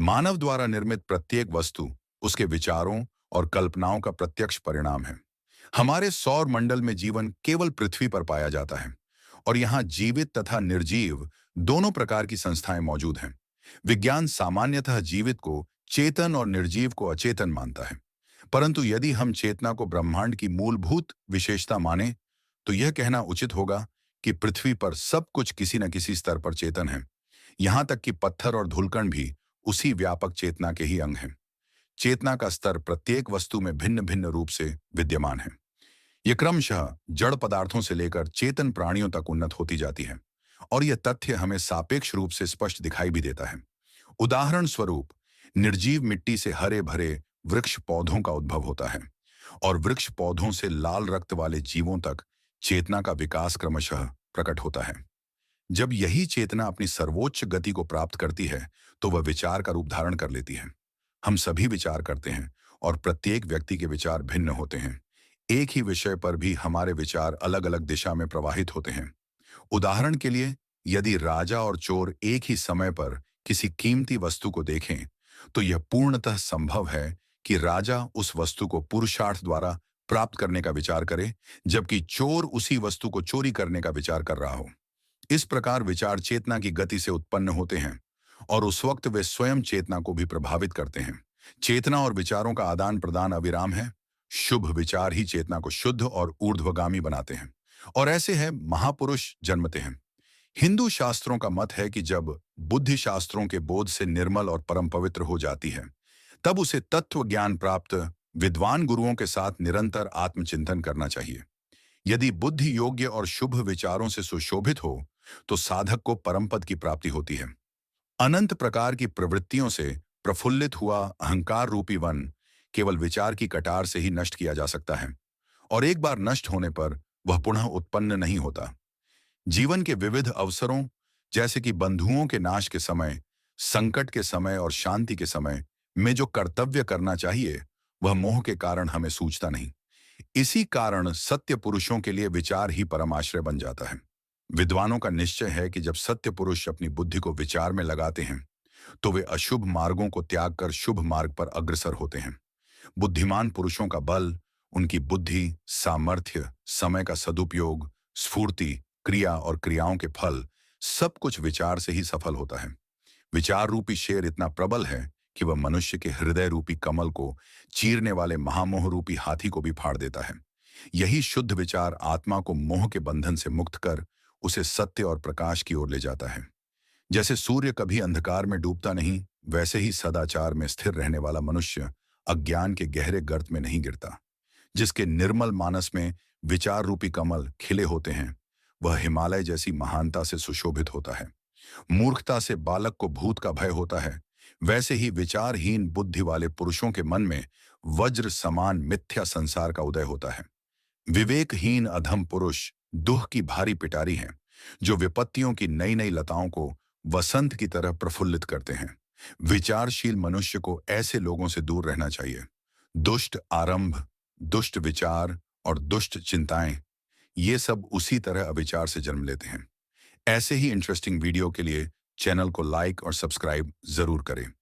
मानव द्वारा निर्मित प्रत्येक वस्तु उसके विचारों और कल्पनाओं का प्रत्यक्ष परिणाम है। हमारे सौर मंडल में जीवन केवल पृथ्वी पर पाया जाता है और यहाँ जीवित तथा निर्जीव दोनों प्रकार की संस्थाएं मौजूद हैं। विज्ञान सामान्यतः जीवित को चेतन और निर्जीव को अचेतन मानता है। परंतु यदि हम चेतना को ब्रह्मांड की मूलभूत विशेषता माने, तो यह कहना उचित होगा कि पृथ्वी पर सब कुछ किसी न किसी स्तर पर चेतन है। यहाँ तक कि पत्थर और धूलकण भी उसी व्यापक चेतना के ही अंग हैं। चेतना का स्तर प्रत्येक वस्तु में भिन्न भिन्न रूप से विद्यमान है। यह क्रमशः जड़ पदार्थों से लेकर चेतन प्राणियों तक उन्नत होती जाती है और यह तथ्य हमें सापेक्ष रूप से स्पष्ट दिखाई भी देता है। उदाहरण स्वरूप, निर्जीव मिट्टी से हरे भरे वृक्ष पौधों का उद्भव होता है और वृक्ष पौधों से लाल रक्त वाले जीवों तक चेतना का विकास क्रमशः प्रकट होता है। जब यही चेतना अपनी सर्वोच्च गति को प्राप्त करती है, तो वह विचार का रूप धारण कर लेती है। हम सभी विचार करते हैं और प्रत्येक व्यक्ति के विचार भिन्न होते हैं। एक ही विषय पर भी हमारे विचार अलग अलग दिशा में प्रवाहित होते हैं। उदाहरण के लिए, यदि राजा और चोर एक ही समय पर किसी कीमती वस्तु को देखें, तो यह पूर्णतः संभव है कि राजा उस वस्तु को पुरुषार्थ द्वारा प्राप्त करने का विचार करे, जबकि चोर उसी वस्तु को चोरी करने का विचार कर रहा हो। इस प्रकार विचार चेतना की गति से उत्पन्न होते हैं और उस वक्त वे स्वयं चेतना को भी प्रभावित करते हैं। चेतना और विचारों का आदान प्रदान अविराम है। शुभ विचार ही चेतना को शुद्ध और ऊर्ध्वगामी बनाते हैं और ऐसे है महापुरुष जन्मते हैं। हिंदू शास्त्रों का मत है कि जब बुद्धि शास्त्रों के बोध से निर्मल और परम पवित्र हो जाती है, तब उसे तत्व ज्ञान प्राप्त विद्वान गुरुओं के साथ निरंतर आत्मचिंतन करना चाहिए। यदि बुद्धि योग्य और शुभ विचारों से सुशोभित हो, तो साधक को परम पद की प्राप्ति होती है। अनंत प्रकार की प्रवृत्तियों से प्रफुल्लित हुआ अहंकार रूपी वन केवल विचार की कटार से ही नष्ट किया जा सकता है और एक बार नष्ट होने पर वह पुनः उत्पन्न नहीं होता। जीवन के विविध अवसरों, जैसे कि बंधुओं के नाश के समय, संकट के समय और शांति के समय में जो कर्तव्य करना चाहिए, वह मोह के कारण हमें सूझता नहीं। इसी कारण सत्य पुरुषों के लिए विचार ही परमाश्रय बन जाता है। विद्वानों का निश्चय है कि जब सत्य पुरुष अपनी बुद्धि को विचार में लगाते हैं, तो वे अशुभ मार्गों को त्याग कर शुभ मार्ग पर अग्रसर होते हैं। बुद्धिमान पुरुषों का बल, उनकी बुद्धि, सामर्थ्य, समय का सदुपयोग, स्फूर्ति, क्रिया और क्रियाओं के फल, सब कुछ विचार से ही सफल होता है। विचार रूपी शेर इतना प्रबल है कि वह मनुष्य के हृदय रूपी कमल को चीरने वाले महामोह रूपी हाथी को भी फाड़ देता है। यही शुद्ध विचार आत्मा को मोह के बंधन से मुक्त कर उसे सत्य और प्रकाश की ओर ले जाता है। जैसे सूर्य कभी अंधकार में डूबता नहीं, वैसे ही सदाचार में स्थिर रहने वाला मनुष्य अज्ञान के गहरे गर्त में नहीं गिरता। जिसके निर्मल मानस में विचार रूपी कमल खिले होते हैं, वह हिमालय जैसी महानता से सुशोभित होता है। मूर्खता से बालक को भूत का भय होता है, वैसे ही विचारहीन बुद्धि वाले पुरुषों के मन में वज्र समान मिथ्या संसार का उदय होता है। विवेकहीन अधम पुरुष दुह की भारी पिटारी हैं, जो विपत्तियों की नई नई लताओं को वसंत की तरह प्रफुल्लित करते हैं। विचारशील मनुष्य को ऐसे लोगों से दूर रहना चाहिए। दुष्ट आरंभ, दुष्ट विचार और दुष्ट चिंताएं, ये सब उसी तरह अविचार से जन्म लेते हैं। ऐसे ही इंटरेस्टिंग वीडियो के लिए चैनल को लाइक और सब्सक्राइब जरूर करें।